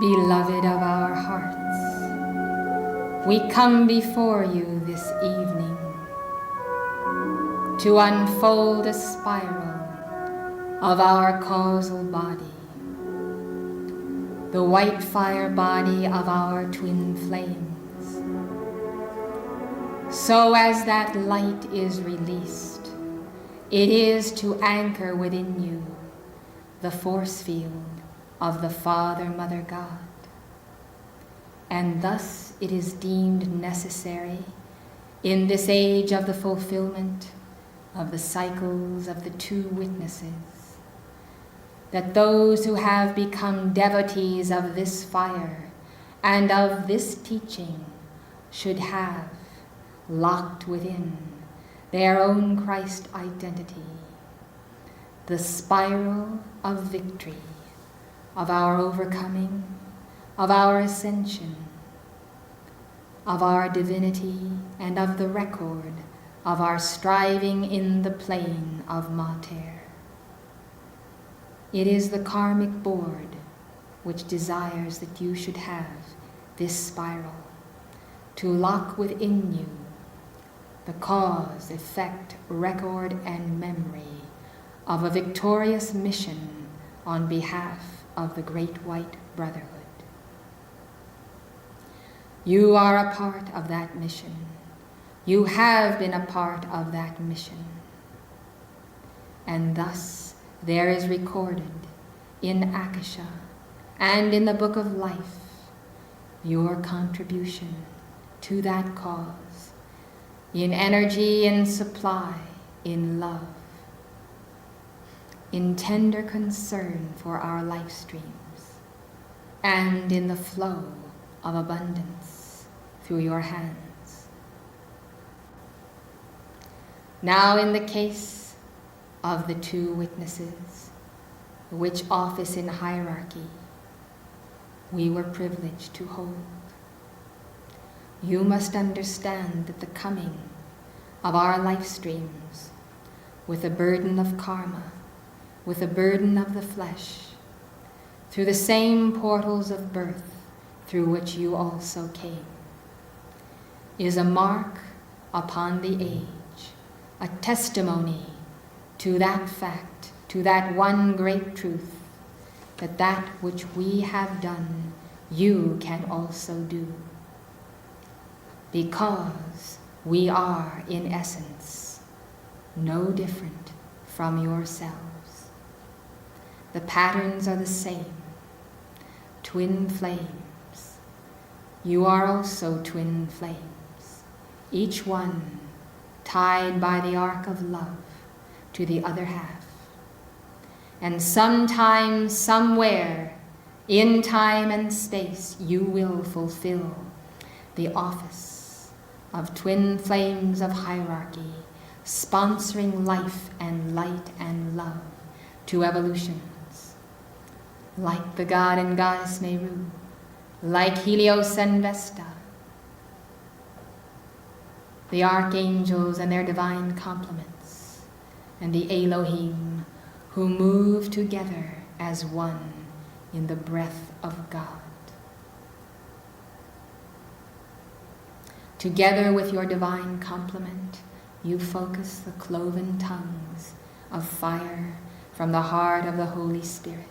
Beloved of our hearts, we come before you this evening to unfold a spiral of our causal body, the white fire body of our twin flames, so as that light is released, it is to anchor within you the force field of the Father, Mother God. And thus it is deemed necessary in this age of the fulfillment of the cycles of the two witnesses, that those who have become devotees of this fire and of this teaching should have locked within their own Christ identity the spiral of victory, of our overcoming, of our ascension, of our divinity, and of the record of our striving in the plane of mater. It is the karmic board which desires that you should have this spiral, to lock within you the cause, effect, record, and memory of a victorious mission on behalf of the Great White Brotherhood. You are a part of that mission. You have been a part of that mission. And thus there is recorded in Akasha and in the Book of Life your contribution to that cause, in energy, in supply, in love, in tender concern for our life streams, and in the flow of abundance through your hands. Now in the case of the two witnesses, which office in hierarchy we were privileged to hold, you must understand that the coming of our life streams with a burden of karma, with a burden of the flesh, through the same portals of birth through which you also came, is a mark upon the age, a testimony to that fact, to that one great truth, that that which we have done, you can also do. Because we are, in essence, no different from yourselves. The patterns are the same, twin flames. You are also twin flames, each one tied by the arc of love to the other half. And sometime, somewhere, in time and space, you will fulfill the office of twin flames of hierarchy, sponsoring life and light and love to evolutions, like the god and goddess Meru, like Helios and Vesta, the archangels and their divine complements, and the Elohim who move together as one in the breath of God. Together with your divine complement, you focus the cloven tongues of fire from the heart of the Holy Spirit.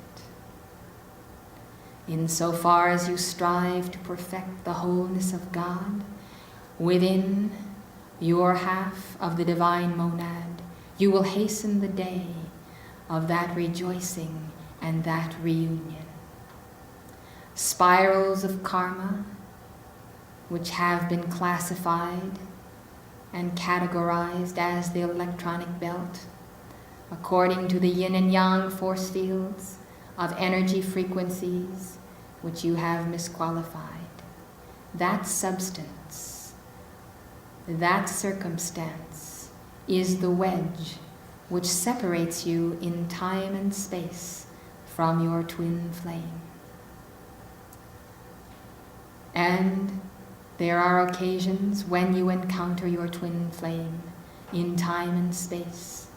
Insofar as you strive to perfect the wholeness of God within your half of the divine monad, you will hasten the day of that rejoicing and that reunion. Spirals of karma, which have been classified and categorized as the electronic belt, according to the yin and yang force fields of energy frequencies which you have misqualified. That substance, that circumstance, is the wedge which separates you in time and space from your twin flame. And there are occasions when you encounter your twin flame in time and space,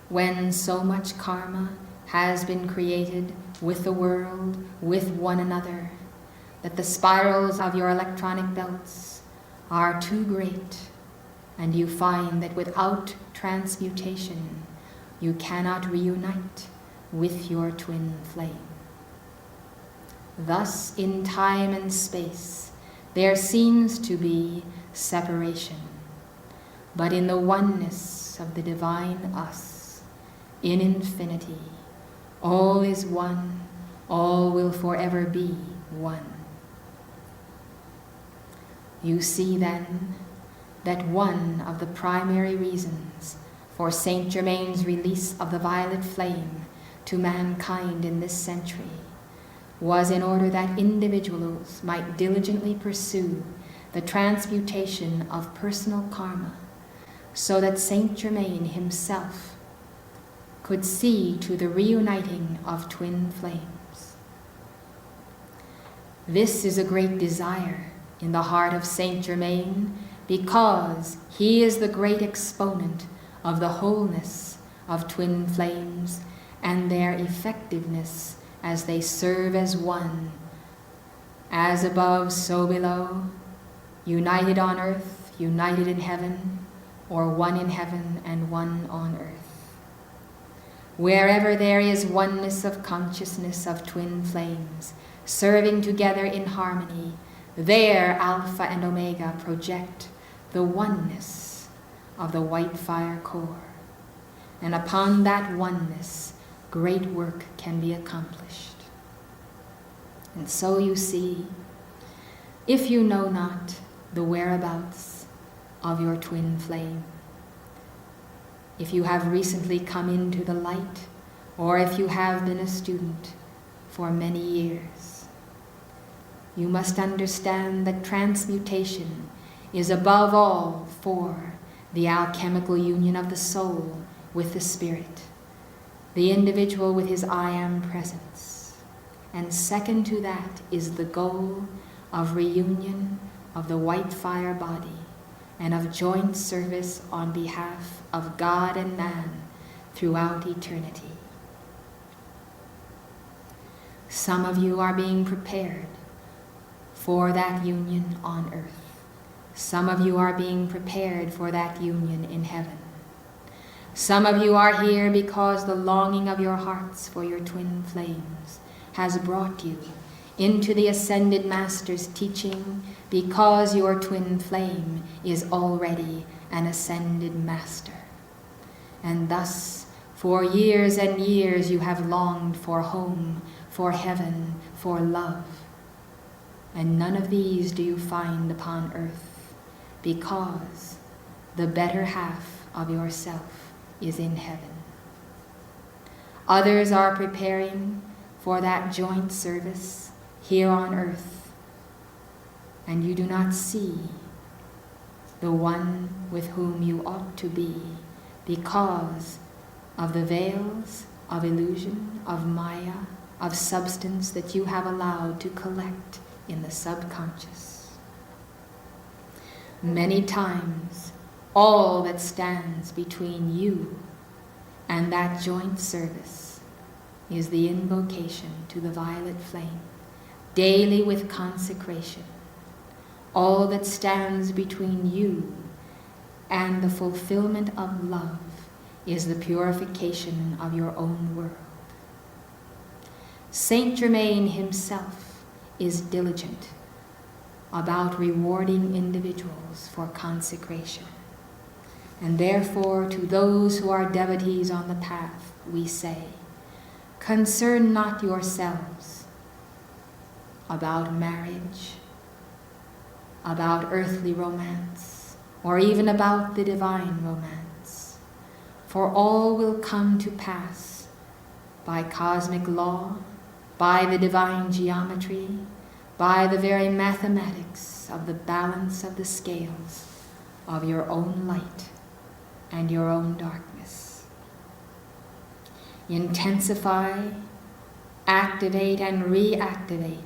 when so much karma has been created with the world, with one another, that the spirals of your electronic belts are too great, and you find that without transmutation, you cannot reunite with your twin flame. Thus, in time and space, there seems to be separation, but in the oneness of the divine us, in infinity, all is one, all will forever be one. You see then that one of the primary reasons for Saint Germain's release of the violet flame to mankind in this century was in order that individuals might diligently pursue the transmutation of personal karma, so that Saint Germain himself could see to the reuniting of twin flames. This is a great desire in the heart of Saint Germain, because he is the great exponent of the wholeness of twin flames and their effectiveness as they serve as one, as above, so below, united on earth, united in heaven, or one in heaven and one on earth. Wherever there is oneness of consciousness of twin flames, serving together in harmony, there Alpha and Omega project the oneness of the white fire core. And upon that oneness, great work can be accomplished. And so you see, if you know not the whereabouts of your twin flame, if you have recently come into the light, or if you have been a student for many years, you must understand that transmutation is above all for the alchemical union of the soul with the spirit, the individual with his I am presence. And second to that is the goal of reunion of the white fire body and of joint service on behalf of God and man throughout eternity. Some of you are being prepared for that union on earth. Some of you are being prepared for that union in heaven. Some of you are here because the longing of your hearts for your twin flames has brought you into the Ascended Master's teaching, because your twin flame is already an Ascended Master. And thus, for years and years, you have longed for home, for heaven, for love. And none of these do you find upon earth, because the better half of yourself is in heaven. Others are preparing for that joint service here on earth, and you do not see the one with whom you ought to be, because of the veils of illusion, of Maya, of substance that you have allowed to collect in the subconscious. Many times, all that stands between you and that joint service is the invocation to the violet flame, daily with consecration. All that stands between you and the fulfillment of love is the purification of your own world. Saint Germain himself is diligent about rewarding individuals for consecration. And therefore, to those who are devotees on the path, we say, concern not yourselves about marriage, about earthly romance, or even about the divine romance, for all will come to pass by cosmic law, by the divine geometry, by the very mathematics of the balance of the scales of your own light and your own darkness. Intensify, activate, and reactivate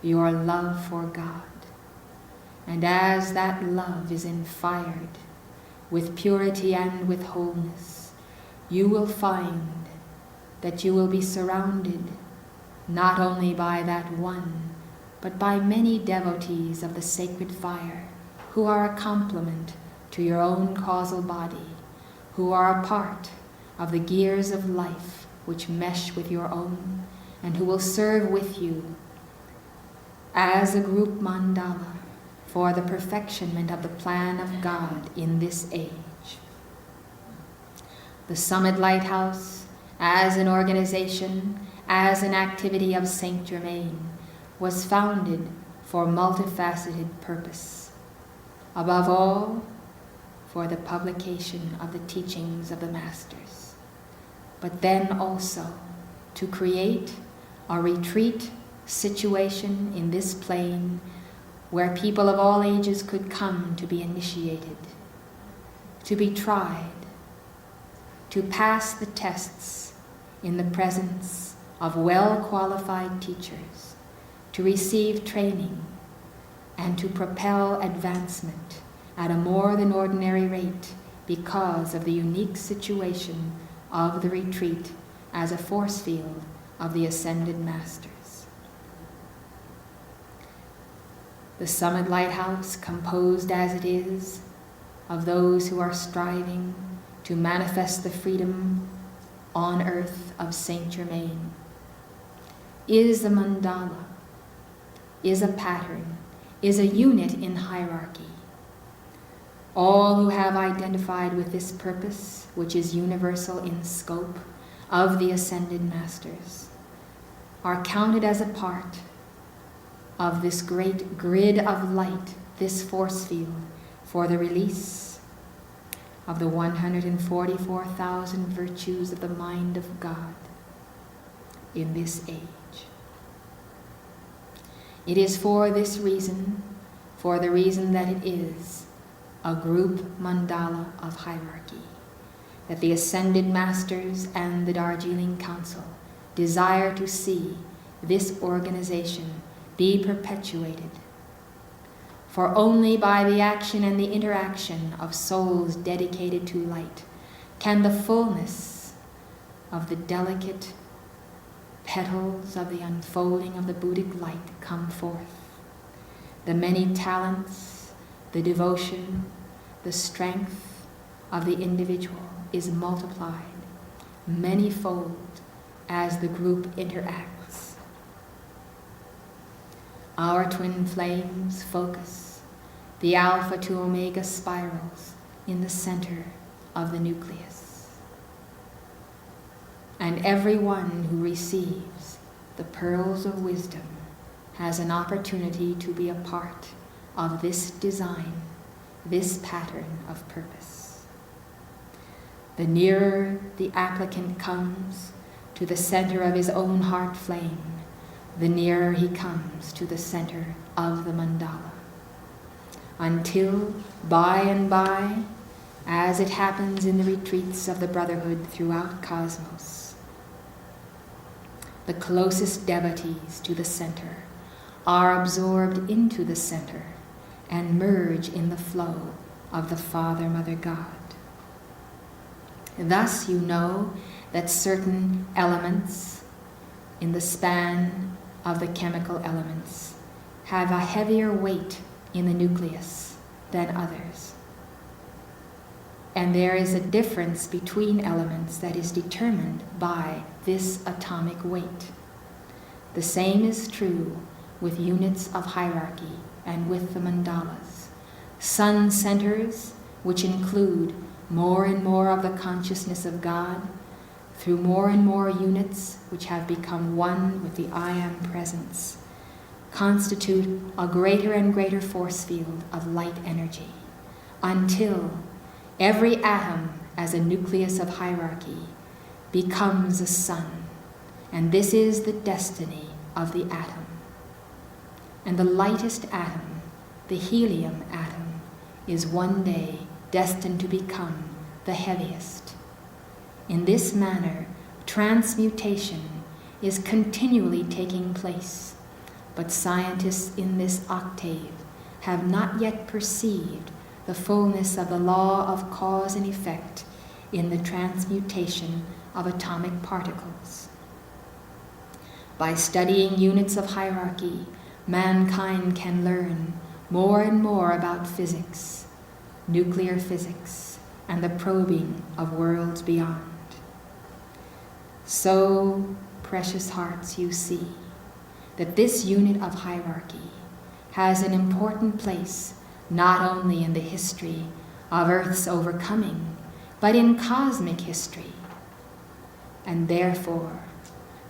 your love for God. And as that love is infired with purity and with wholeness, you will find that you will be surrounded not only by that one, but by many devotees of the sacred fire who are a complement to your own causal body, who are a part of the gears of life which mesh with your own, and who will serve with you as a group mandala for the perfectionment of the plan of God in this age. The Summit Lighthouse, as an organization, as an activity of Saint Germain, was founded for multifaceted purpose. Above all, for the publication of the teachings of the Masters, but then also to create a retreat situation in this plane where people of all ages could come to be initiated, to be tried, to pass the tests in the presence of well-qualified teachers, to receive training, and to propel advancement at a more than ordinary rate because of the unique situation of the retreat as a force field of the Ascended Masters. The Summit Lighthouse, composed as it is of those who are striving to manifest the freedom on earth of Saint Germain, is a mandala, is a pattern, is a unit in hierarchy. All who have identified with this purpose, which is universal in scope, of the Ascended Masters, are counted as a part of this great grid of light, this force field, for the release of the 144,000 virtues of the mind of God in this age. It is for this reason, for the reason that it is a group mandala of hierarchy, that the Ascended Masters and the Darjeeling Council desire to see this organization be perpetuated. For only by the action and the interaction of souls dedicated to light can the fullness of the delicate petals of the unfolding of the Buddhic light come forth. The many talents, the devotion, the strength of the individual is multiplied manyfold as the group interacts. Our twin flames focus the alpha to omega spirals in the center of the nucleus. And everyone who receives the pearls of wisdom has an opportunity to be a part of this design, this pattern of purpose. The nearer the applicant comes to the center of his own heart flame, the nearer he comes to the center of the mandala. Until, by and by, as it happens in the retreats of the Brotherhood throughout cosmos, the closest devotees to the center are absorbed into the center and merge in the flow of the Father, Mother, God. Thus you know that certain elements in the span of the chemical elements have a heavier weight in the nucleus than others. And there is a difference between elements that is determined by this atomic weight. The same is true with units of hierarchy and with the mandalas. Sun centers, which include more and more of the consciousness of God, through more and more units which have become one with the I Am presence, constitute a greater and greater force field of light energy, until every atom as a nucleus of hierarchy becomes a sun, and this is the destiny of the atom. And the lightest atom, the helium atom, is one day destined to become the heaviest. In this manner, transmutation is continually taking place, but scientists in this octave have not yet perceived the fullness of the law of cause and effect in the transmutation of atomic particles. By studying units of hierarchy, mankind can learn more and more about physics, nuclear physics, and the probing of worlds beyond. So, precious hearts, you see that this unit of hierarchy has an important place not only in the history of Earth's overcoming, but in cosmic history. And therefore,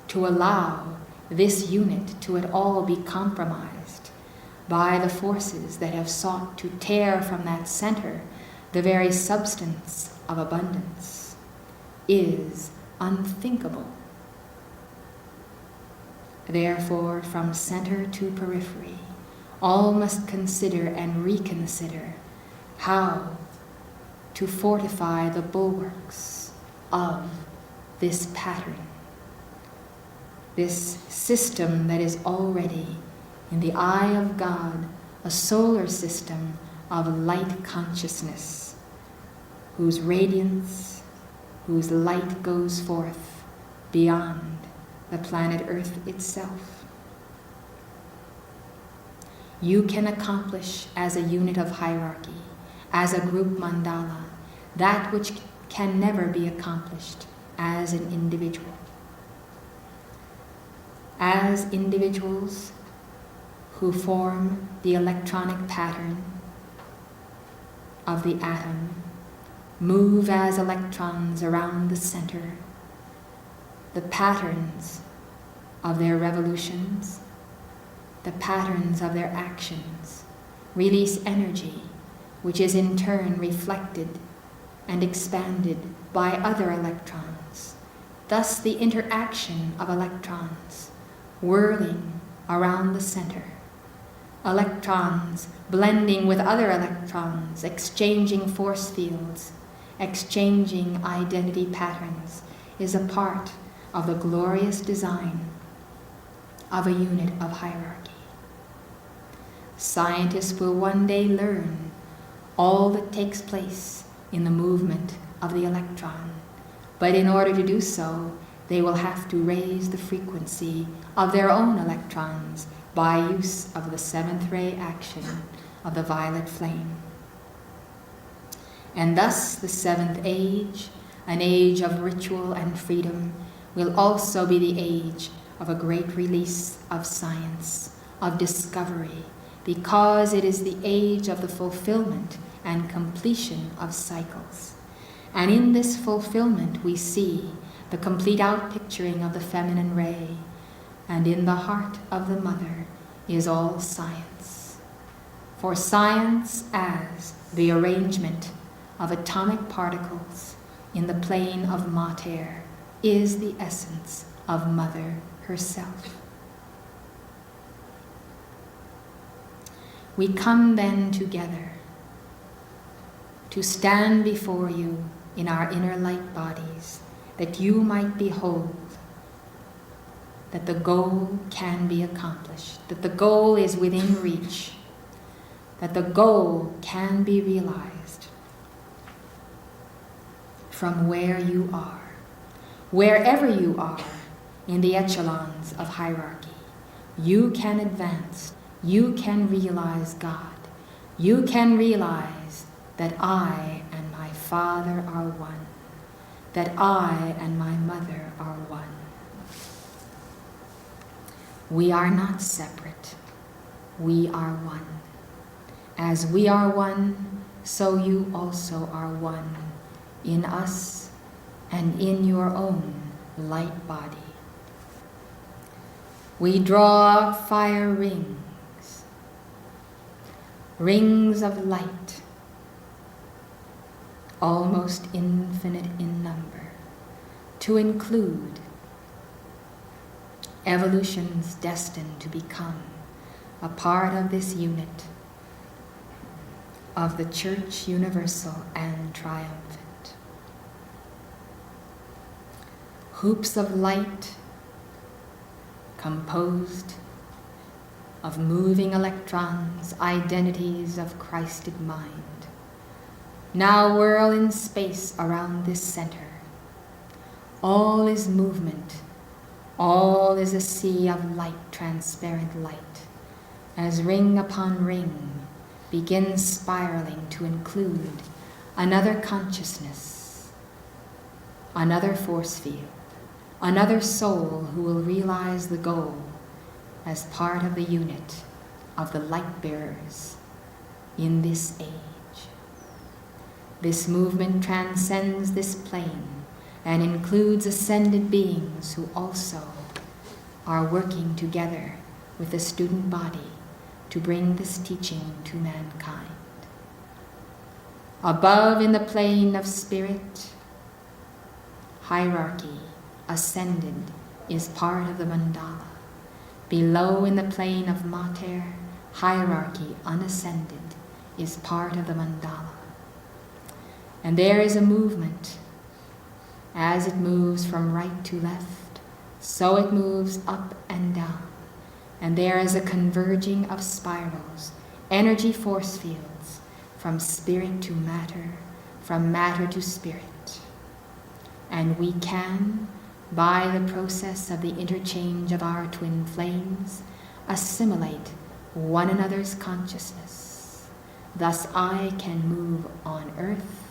to allow this unit to at all be compromised by the forces that have sought to tear from that center the very substance of abundance is unthinkable. Therefore, from center to periphery, all must consider and reconsider how to fortify the bulwarks of this pattern, this system that is already, in the eye of God, a solar system of light consciousness, whose radiance, whose light goes forth beyond the planet Earth itself. You can accomplish as a unit of hierarchy, as a group mandala, that which can never be accomplished as an individual. As individuals who form the electronic pattern of the atom, move as electrons around the center, the patterns of their revolutions, the patterns of their actions, release energy, which is in turn reflected and expanded by other electrons. Thus the interaction of electrons whirling around the center, electrons blending with other electrons, exchanging force fields, exchanging identity patterns, is a part of the glorious design of a unit of hierarchy. Scientists will one day learn all that takes place in the movement of the electron, but in order to do so, they will have to raise the frequency of their own electrons by use of the seventh ray action of the violet flame. And thus the seventh age, an age of ritual and freedom, will also be the age of a great release of science, of discovery, because it is the age of the fulfillment and completion of cycles. And in this fulfillment we see the complete outpicturing of the feminine ray, and in the heart of the mother is all science. For science, as the arrangement of atomic particles in the plane of mater, is the essence of Mother herself. We come then together to stand before you in our inner light bodies, that you might behold that the goal can be accomplished, that the goal is within reach, that the goal can be realized from where you are. Wherever you are in the echelons of hierarchy, you can advance, you can realize God, you can realize that I and my Father are one, that I and my mother are one. We are not separate, we are one. As we are one, so you also are one in us and in your own light body. We draw fire rings, rings of light, almost infinite in number, to include evolutions destined to become a part of this unit of the Church universal and triumphant. Hoops of light composed of moving electrons, identities of Christed mind, now whirl in space around this center. All is movement All is a sea of light, transparent light, as ring upon ring begins spiraling to include another consciousness, another force field, another soul who will realize the goal as part of the unit of the light bearers in this age. This movement transcends this plane and includes ascended beings who also are working together with the student body to bring this teaching to mankind. Above in the plane of spirit, hierarchy, ascended, is part of the mandala. Below in the plane of mater, hierarchy, unascended, is part of the mandala. And there is a movement. As it moves from right to left, so it moves up and down. And there is a converging of spirals, energy force fields, from spirit to matter, from matter to spirit. And we can, by the process of the interchange of our twin flames, assimilate one another's consciousness. Thus I can move on earth,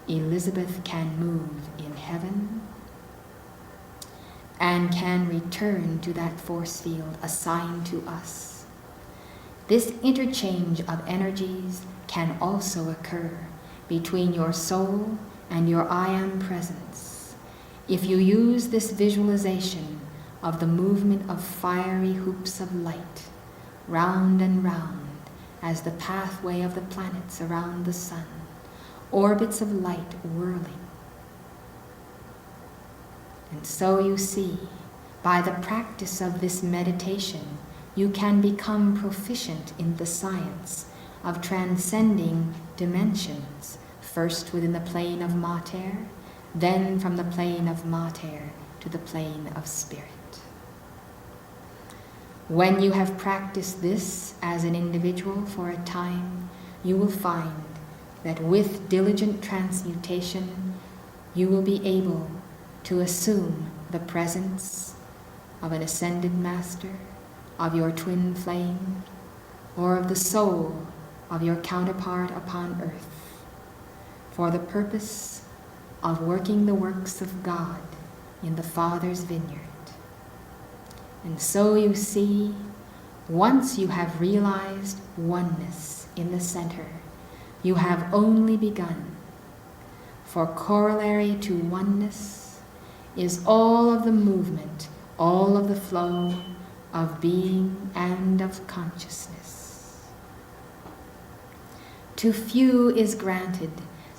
Elizabeth can move in heaven, and can return to that force field assigned to us. This interchange of energies can also occur between your soul and your I Am presence if you use this visualization of the movement of fiery hoops of light, round and round as the pathway of the planets around the sun, orbits of light whirling. And so you see, by the practice of this meditation, you can become proficient in the science of transcending dimensions, first within the plane of mater, then from the plane of mater to the plane of spirit. When you have practiced this as an individual for a time, you will find that with diligent transmutation, you will be able to assume the presence of an ascended master, of your twin flame, or of the soul of your counterpart upon earth, for the purpose of working the works of God in the Father's vineyard. And so you see, once you have realized oneness in the center, you have only begun. For corollary to oneness is all of the movement, all of the flow of being and of consciousness. To few is granted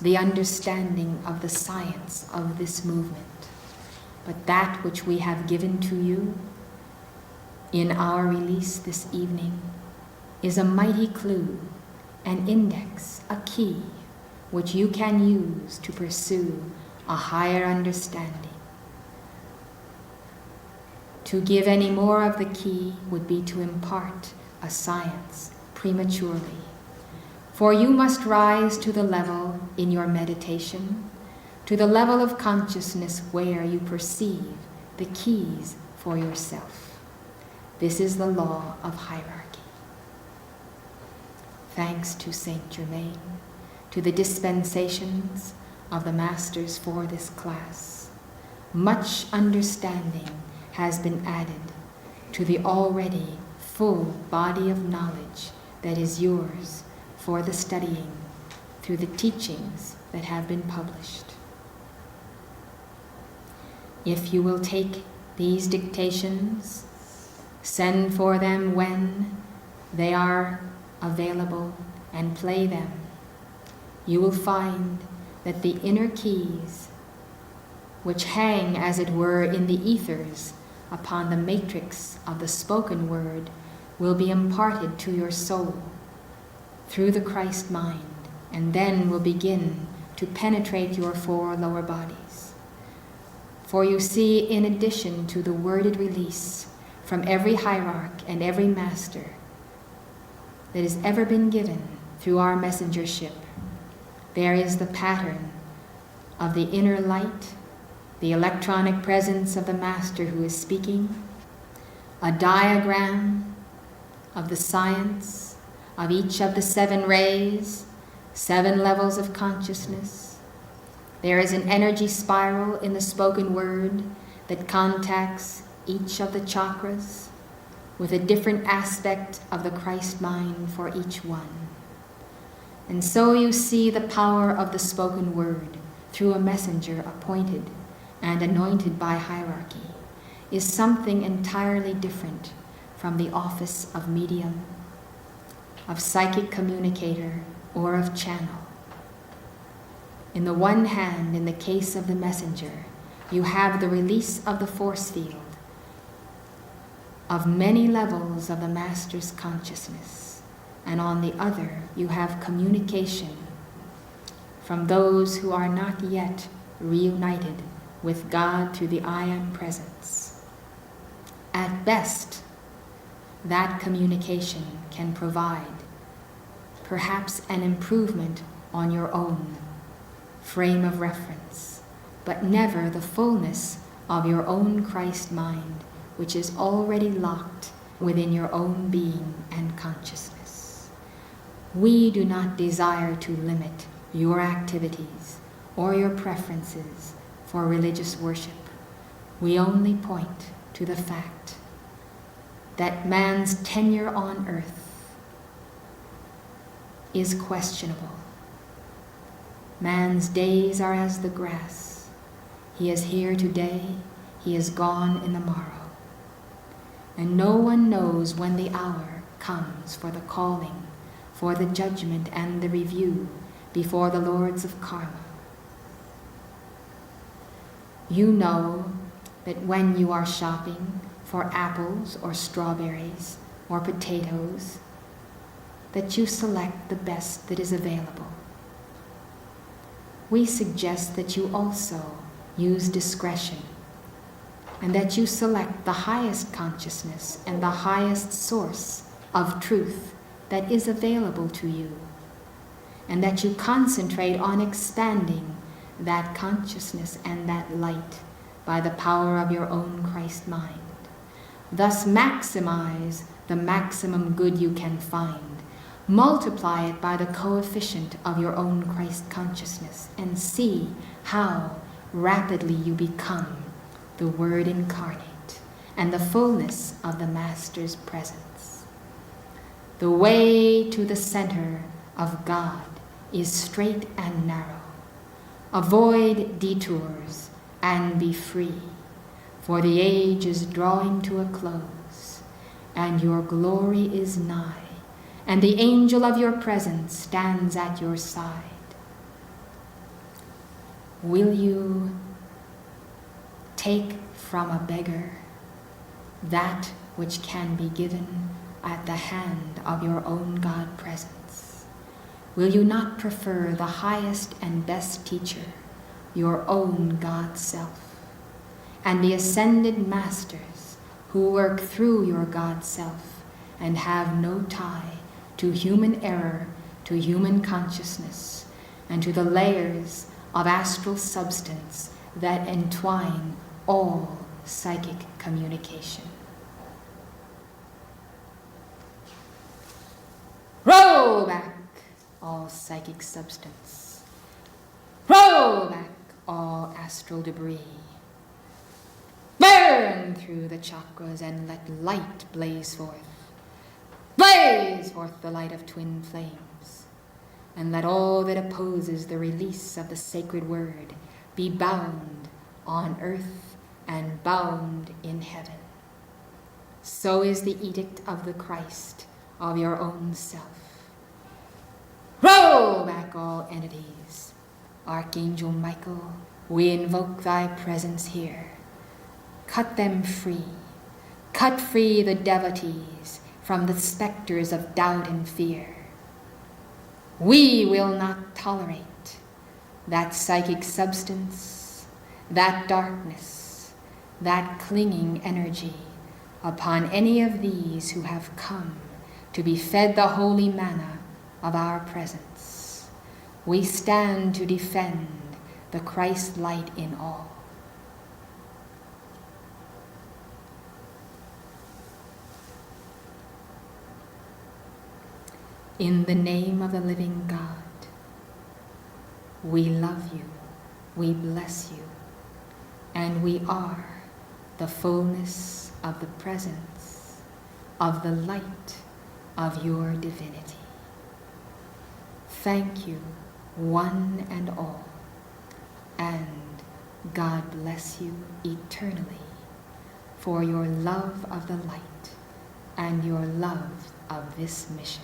the understanding of the science of this movement, but that which we have given to you in our release this evening is a mighty clue, an index, a key, which you can use to pursue a higher understanding. To give any more of the key would be to impart a science prematurely. For you must rise to the level in your meditation, to the level of consciousness where you perceive the keys for yourself. This is the law of hierarchy. Thanks to Saint Germain, to the dispensations of the masters for this class, much understanding has been added to the already full body of knowledge that is yours for the studying through the teachings that have been published. If you will take these dictations, send for them when they are available, and play them, you will find that the inner keys, which hang as it were in the ethers upon the matrix of the spoken word, will be imparted to your soul through the Christ mind, and then will begin to penetrate your four lower bodies. For you see, in addition to the worded release from every hierarch and every master that has ever been given through our messengership, there is the pattern of the inner light the electronic presence of the Master who is speaking, a diagram of the science of each of the 7 rays, 7 levels of consciousness. There is an energy spiral in the spoken word that contacts each of the chakras with a different aspect of the Christ mind for each one. And so you see the power of the spoken word through a messenger appointed and anointed by hierarchy is something entirely different from the office of medium, of psychic communicator, or of channel. In the one hand, in the case of the messenger, you have the release of the force field of many levels of the Master's consciousness, and on the other, you have communication from those who are not yet reunited with God through the I Am presence. At best, that communication can provide perhaps an improvement on your own frame of reference, but never the fullness of your own Christ mind, which is already locked within your own being and consciousness. We do not desire to limit your activities or your preferences for religious worship. We only point to the fact that man's tenure on earth is questionable. Man's days are as the grass. He is here today, he is gone in the morrow. And no one knows when the hour comes for the calling, for the judgment and the review before the lords of karma. You know that when you are shopping for apples or strawberries or potatoes, that you select the best that is available. We suggest that you also use discretion, and that you select the highest consciousness and the highest source of truth that is available to you, and that you concentrate on expanding that consciousness and that light by the power of your own Christ mind. Thus maximize the maximum good you can find. Multiply it by the coefficient of your own Christ consciousness, and see how rapidly you become the Word incarnate and the fullness of the Master's presence. The way to the center of God is straight and narrow. Avoid detours and be free, for the age is drawing to a close, and your glory is nigh, and the angel of your presence stands at your side. Will you take from a beggar that which can be given at the hand of your own God presence? Will you not prefer the highest and best teacher, your own God self, and the ascended masters who work through your God self and have no tie to human error, to human consciousness, and to the layers of astral substance that entwine all psychic communication? Roll back all psychic substance. Roll back all astral debris. Burn through the chakras and let light blaze forth. Blaze forth the light of twin flames, and let all that opposes the release of the sacred word be bound on earth and bound in heaven. So is the edict of the Christ of your own self. Roll back all entities. Archangel Michael, we invoke thy presence here. Cut them free. Cut free the devotees from the specters of doubt and fear. We will not tolerate that psychic substance, that darkness, that clinging energy upon any of these who have come to be fed the holy manna of our presence. We stand to defend the Christ light in all. in the name of the living God, we love you, we bless you, and we are the fullness of the presence of the light of your divinity. Thank you, one and all, and God bless you eternally for your love of the light and your love of this mission.